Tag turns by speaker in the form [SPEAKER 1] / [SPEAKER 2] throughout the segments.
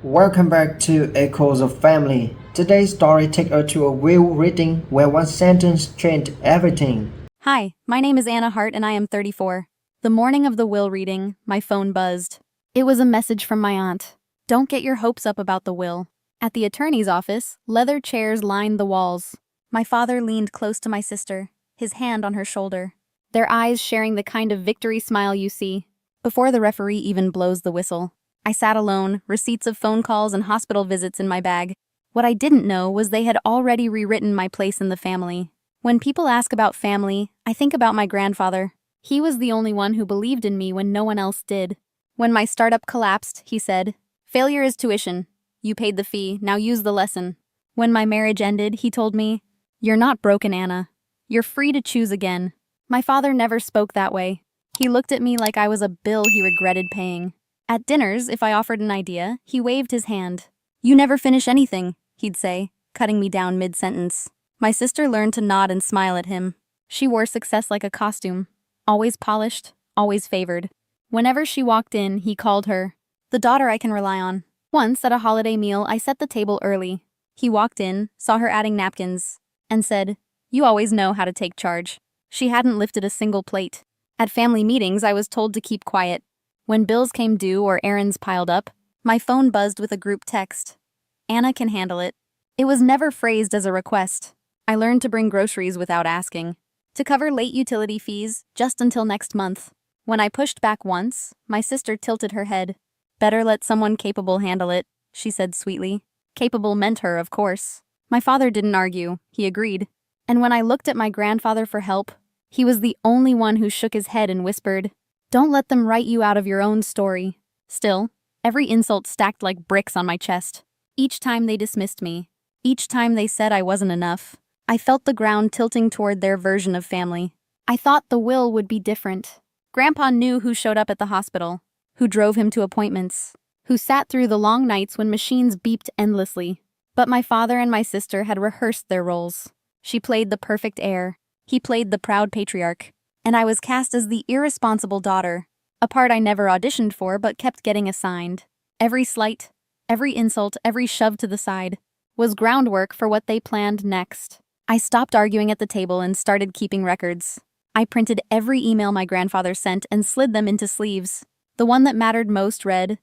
[SPEAKER 1] Welcome back to Echoes of Family. Today's story takes us to a will reading where one sentence changed everything.
[SPEAKER 2] Hi, my name is Anna Hart and I am 34. The morning of the will reading, my phone buzzed. It was a message from my aunt. Don't get your hopes up about the will. At the attorney's office, leather chairs lined the walls. My father leaned close to my sister, his hand on her shoulder, their eyes sharing the kind of victory smile you see before the referee even blows the whistle. I sat alone, receipts of phone calls and hospital visits in my bag. What I didn't know was they had already rewritten my place in the family. When people ask about family, I think about my grandfather. He was the only one who believed in me when no one else did. When my startup collapsed, he said, "Failure is tuition. You paid the fee, now use the lesson." When my marriage ended, he told me, "You're not broken, Anna. You're free to choose again." My father never spoke that way. He looked at me like I was a bill he regretted paying. At dinners, if I offered an idea, he waved his hand. "You never finish anything," he'd say, cutting me down mid-sentence. My sister learned to nod and smile at him. She wore success like a costume, always polished, always favored. Whenever she walked in, he called her the daughter I can rely on. Once, at a holiday meal, I set the table early. He walked in, saw her adding napkins, and said, "You always know how to take charge." She hadn't lifted a single plate. At family meetings, I was told to keep quiet. When bills came due or errands piled up, my phone buzzed with a group text. "Anna can handle it." It was never phrased as a request. I learned to bring groceries without asking, to cover late utility fees just until next month. When I pushed back once, my sister tilted her head. "Better let someone capable handle it," she said sweetly. Capable meant her, of course. My father didn't argue, he agreed. And when I looked at my grandfather for help, he was the only one who shook his head and whispered, "Don't let them write you out of your own story." Still, every insult stacked like bricks on my chest. Each time they dismissed me, each time they said I wasn't enough, I felt the ground tilting toward their version of family. I thought the will would be different. Grandpa knew who showed up at the hospital, who drove him to appointments, who sat through the long nights when machines beeped endlessly. But my father and my sister had rehearsed their roles. She played the perfect heir, he played the proud patriarch, and I was cast as the irresponsible daughter, a part I never auditioned for but kept getting assigned. Every slight, every insult, every shove to the side was groundwork for what they planned next. I stopped arguing at the table and started keeping records. I printed every email my grandfather sent and slid them into sleeves. The one that mattered most read,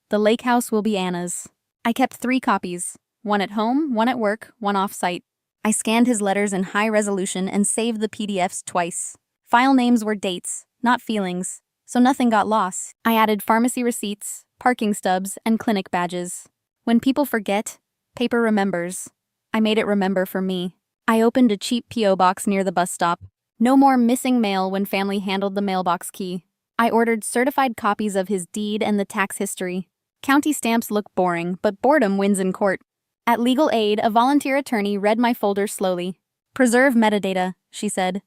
[SPEAKER 2] "The lake house will be Anna's." I kept 3 copies, one at home, one at work, one off-site. I scanned his letters in high resolution and saved the PDFs twice. File names were dates, not feelings, so nothing got lost. I added pharmacy receipts, parking stubs, and clinic badges. When people forget, paper remembers. I made it remember for me. I opened a cheap P.O. box near the bus stop. No more missing mail when family handled the mailbox key. I ordered certified copies of his deed and the tax history. County stamps look boring, but boredom wins in court. At legal aid, a volunteer attorney read my folder slowly. "Preserve metadata," she said.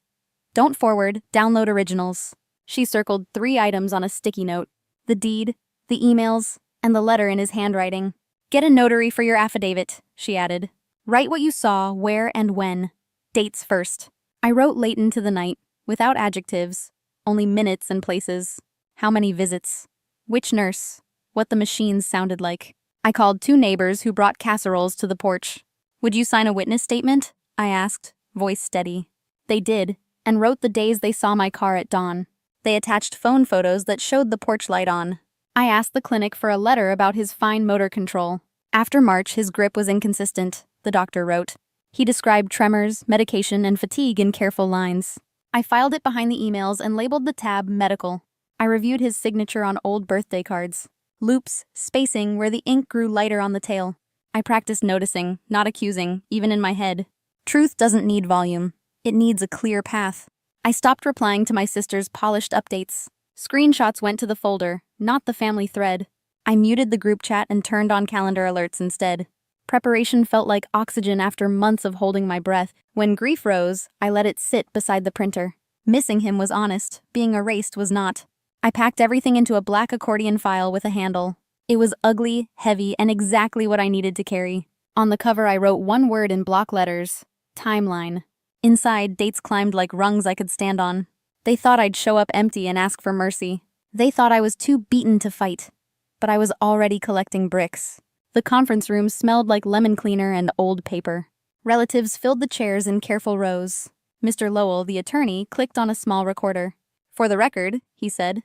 [SPEAKER 2] "Don't forward, download originals." She circled 3 items on a sticky note: the deed, the emails, and the letter in his handwriting. "Get a notary for your affidavit," she added. "Write what you saw, where, and when. Dates first." I wrote late into the night, without adjectives, only minutes and places. How many visits? Which nurse? What the machines sounded like. I called 2 neighbors who brought casseroles to the porch. "Would you sign a witness statement?" I asked, voice steady. They did, and wrote the days they saw my car at dawn. They attached phone photos that showed the porch light on. I asked the clinic for a letter about his fine motor control. After March, his grip was inconsistent, the doctor wrote. He described tremors, medication, and fatigue in careful lines. I filed it behind the emails and labeled the tab medical. I reviewed his signature on old birthday cards. Loops, spacing where the ink grew lighter on the tail. I practiced noticing, not accusing, even in my head. Truth doesn't need volume. It needs a clear path. I stopped replying to my sister's polished updates. Screenshots went to the folder, not the family thread. I muted the group chat and turned on calendar alerts instead. Preparation felt like oxygen after months of holding my breath. When grief rose, I let it sit beside the printer. Missing him was honest, being erased was not. I packed everything into a black accordion file with a handle. It was ugly, heavy, and exactly what I needed to carry. On the cover, I wrote 1 word in block letters: timeline. Inside, dates climbed like rungs I could stand on. They thought I'd show up empty and ask for mercy. They thought I was too beaten to fight. But I was already collecting bricks. The conference room smelled like lemon cleaner and old paper. Relatives filled the chairs in careful rows. Mr. Lowell, the attorney, clicked on a small recorder. "For the record," he said,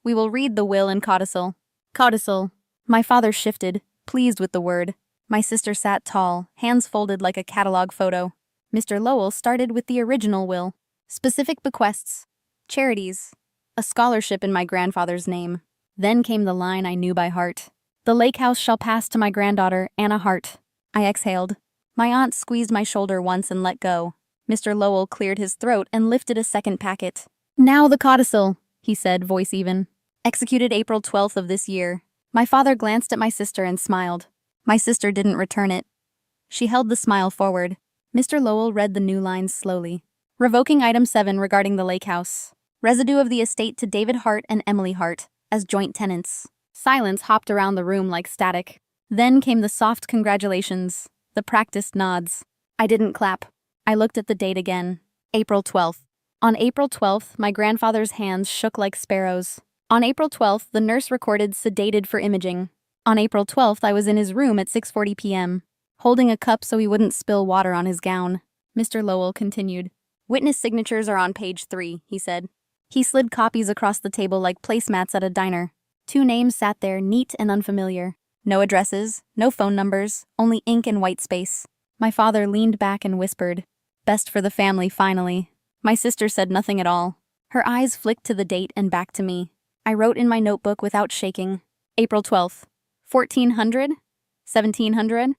[SPEAKER 2] "we will read the will and codicil." Codicil. My father shifted, pleased with the word. My sister sat tall, hands folded like a catalog photo. Mr. Lowell started with the original will. Specific bequests. Charities. A scholarship in my grandfather's name. Then came the line I knew by heart. "The lake house shall pass to my granddaughter, Anna Hart." I exhaled. My aunt squeezed my shoulder once and let go. Mr. Lowell cleared his throat and lifted a second packet. "Now the codicil," he said, voice even. "Executed April 12th of this year." My father glanced at my sister and smiled. My sister didn't return it. She held the smile forward. Mr. Lowell read the new lines slowly. "Revoking item 7 regarding the lake house. Residue of the estate to David Hart and Emily Hart, as joint tenants." Silence hopped around the room like static. Then came the soft congratulations, the practiced nods. I didn't clap. I looked at the date again. April 12th. On April 12th, my grandfather's hands shook like sparrows. On April 12th, the nurse recorded sedated for imaging. On April 12th, I was in his room at 6:40 p.m., holding a cup so he wouldn't spill water on his gown. Mr. Lowell continued. "Witness signatures are on page 3, he said. He slid copies across the table like placemats at a diner. 2 names sat there, neat and unfamiliar. No addresses, no phone numbers, only ink and white space. My father leaned back and whispered, "Best for the family, finally." My sister said nothing at all. Her eyes flicked to the date and back to me. I wrote in my notebook without shaking. April 12th. 1400? 1700?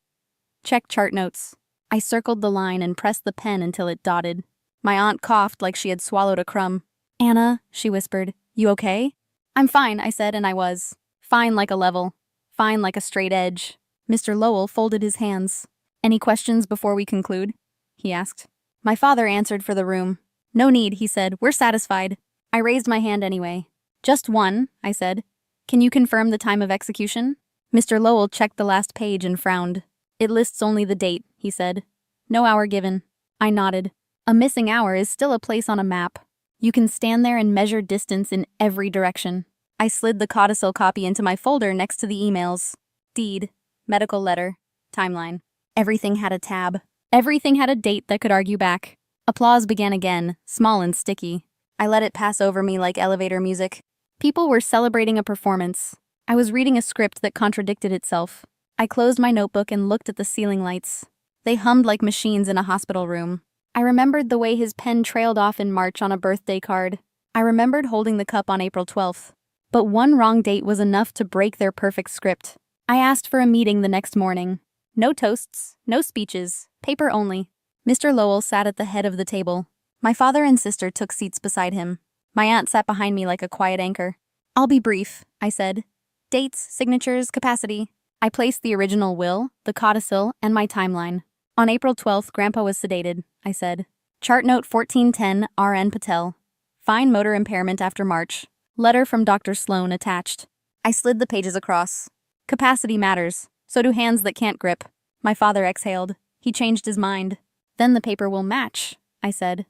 [SPEAKER 2] Check chart notes. I circled the line and pressed the pen until it dotted. My aunt coughed like she had swallowed a crumb. "Anna," she whispered, "you okay?" "I'm fine," I said, and I was. Fine like a level. Fine like a straight edge. Mr. Lowell folded his hands. "Any questions before we conclude?" he asked. My father answered for the room. "No need," he said. "We're satisfied." I raised my hand anyway. "Just one," I said. "Can you confirm the time of execution?" Mr. Lowell checked the last page and frowned. "It lists only the date," he said. "No hour given." I nodded. A missing hour is still a place on a map. You can stand there and measure distance in every direction. I slid the codicil copy into my folder next to the emails. Deed, medical letter, timeline. Everything had a tab. Everything had a date that could argue back. Applause began again, small and sticky. I let it pass over me like elevator music. People were celebrating a performance. I was reading a script that contradicted itself. I closed my notebook and looked at the ceiling lights. They hummed like machines in a hospital room. I remembered the way his pen trailed off in March on a birthday card. I remembered holding the cup on April 12th. But one wrong date was enough to break their perfect script. I asked for a meeting the next morning. No toasts, no speeches, paper only. Mr. Lowell sat at the head of the table. My father and sister took seats beside him. My aunt sat behind me like a quiet anchor. "I'll be brief," I said. "Dates, signatures, capacity." I placed the original will, the codicil, and my timeline. On April 12th, Grandpa was sedated, I said. Chart note 1410, R.N. Patel. Fine motor impairment after March. Letter from Dr. Sloan attached. I slid the pages across. Capacity matters. So do hands that can't grip. My father exhaled. He changed his mind. "Then the paper will match," I said.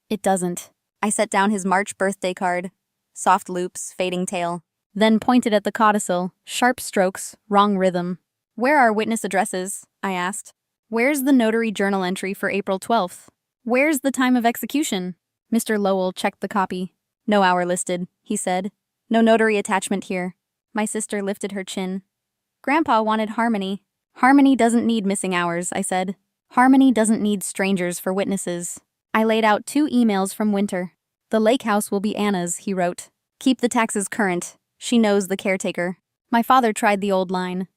[SPEAKER 2] "It doesn't." I set down his March birthday card. Soft loops, fading tail. Then pointed at the codicil. Sharp strokes, wrong rhythm. "Where are witness addresses?" I asked. "Where's the notary journal entry for April 12th? Where's the time of execution?" Mr. Lowell checked the copy. "No hour listed," he said. "No notary attachment here." My sister lifted her chin. "Grandpa wanted harmony." "Harmony doesn't need missing hours," I said. "Harmony doesn't need strangers for witnesses." I laid out 2 emails from Winter. "The lake house will be Anna's," he wrote. "Keep the taxes current. She knows the caretaker." My father tried the old line.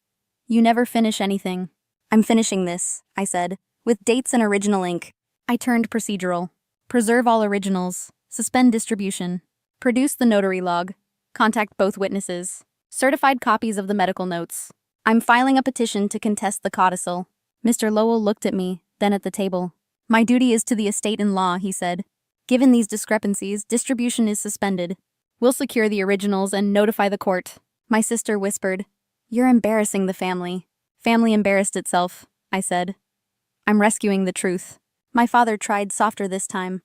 [SPEAKER 2] "You never finish anything." "I'm finishing this," I said, "with dates and original ink." I turned procedural. Preserve all originals. Suspend distribution. Produce the notary log. Contact both witnesses. Certified copies of the medical notes. I'm filing a petition to contest the codicil. Mr. Lowell looked at me, then at the table. "My duty is to the estate-in-law," he said. "Given these discrepancies, distribution is suspended. We'll secure the originals and notify the court." My sister whispered, "You're embarrassing the family." "Family embarrassed itself," I said. "I'm rescuing the truth." My father tried softer this time.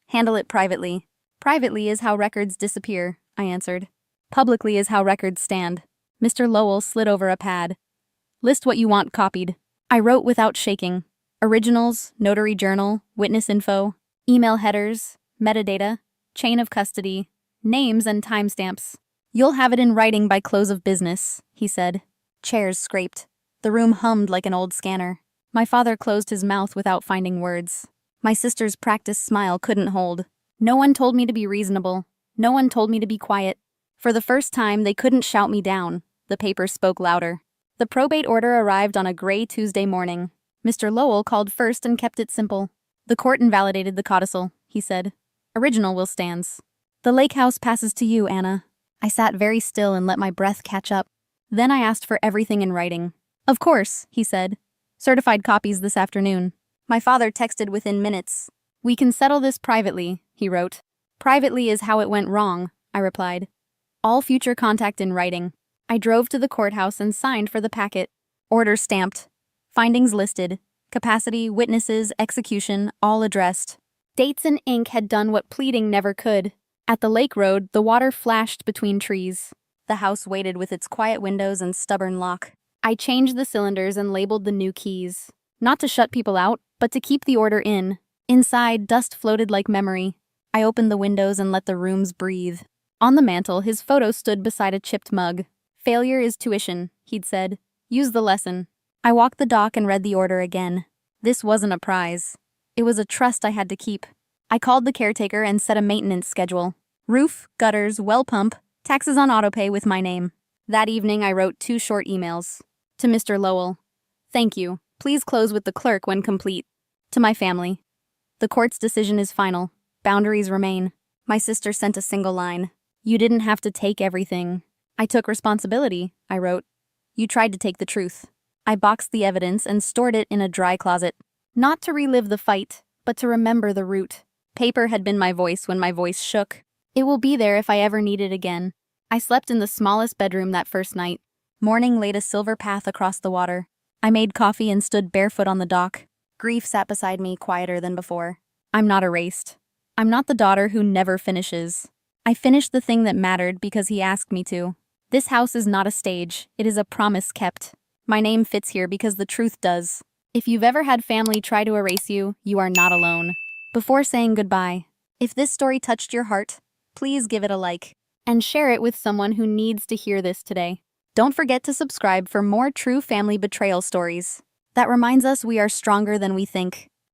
[SPEAKER 2] "Handle it privately." "Privately is how records disappear," I answered. "Publicly is how records stand." Mr. Lowell slid over a pad. List what you want copied. I wrote without shaking. Originals, notary journal, witness info, email headers, metadata, chain of custody, names and timestamps. You'll have it in writing by close of business, he said. Chairs scraped. The room hummed like an old scanner. My father closed his mouth without finding words. My sister's practiced smile couldn't hold. No one told me to be reasonable. No one told me to be quiet. For the first time, they couldn't shout me down. The paper spoke louder. The probate order arrived on a gray Tuesday morning. Mr. Lowell called first and kept it simple. The court invalidated the codicil, he said. Original will stands. The lake house passes to you, Anna. I sat very still and let my breath catch up. Then I asked for everything in writing. Of course, he said. Certified copies this afternoon. My father texted within minutes. We can settle this privately, he wrote. Privately is how it went wrong, I replied. All future contact in writing. I drove to the courthouse and signed for the packet. Order stamped. Findings listed. Capacity, witnesses, execution, all addressed. Dates and ink had done what pleading never could. At the lake road, the water flashed between trees. The house waited with its quiet windows and stubborn lock. I changed the cylinders and labeled the new keys. Not to shut people out, but to keep the order in. Inside, dust floated like memory. I opened the windows and let the rooms breathe. On the mantel, his photo stood beside a chipped mug. Failure is tuition, he'd said. Use the lesson. I walked the dock and read the order again. This wasn't a prize. It was a trust I had to keep. I called the caretaker and set a maintenance schedule. Roof, gutters, well pump, taxes on autopay with my name. That evening I wrote 2 short emails. To Mr. Lowell. Thank you. Please close with the clerk when complete. To my family. The court's decision is final. Boundaries remain. My sister sent a single line. You didn't have to take everything. I took responsibility, I wrote. You tried to take the truth. I boxed the evidence and stored it in a dry closet. Not to relive the fight, but to remember the root. Paper had been my voice when my voice shook. It will be there if I ever need it again. I slept in the smallest bedroom that first night. Morning laid a silver path across the water. I made coffee and stood barefoot on the dock. Grief sat beside me quieter than before. I'm not erased. I'm not the daughter who never finishes. I finished the thing that mattered because he asked me to. This house is not a stage. It is a promise kept. My name fits here because the truth does. If you've ever had family try to erase you, you are not alone. Before saying goodbye, if this story touched your heart, please give it a like and share it with someone who needs to hear this today. Don't forget to subscribe for more true family betrayal stories. That reminds us we are stronger than we think.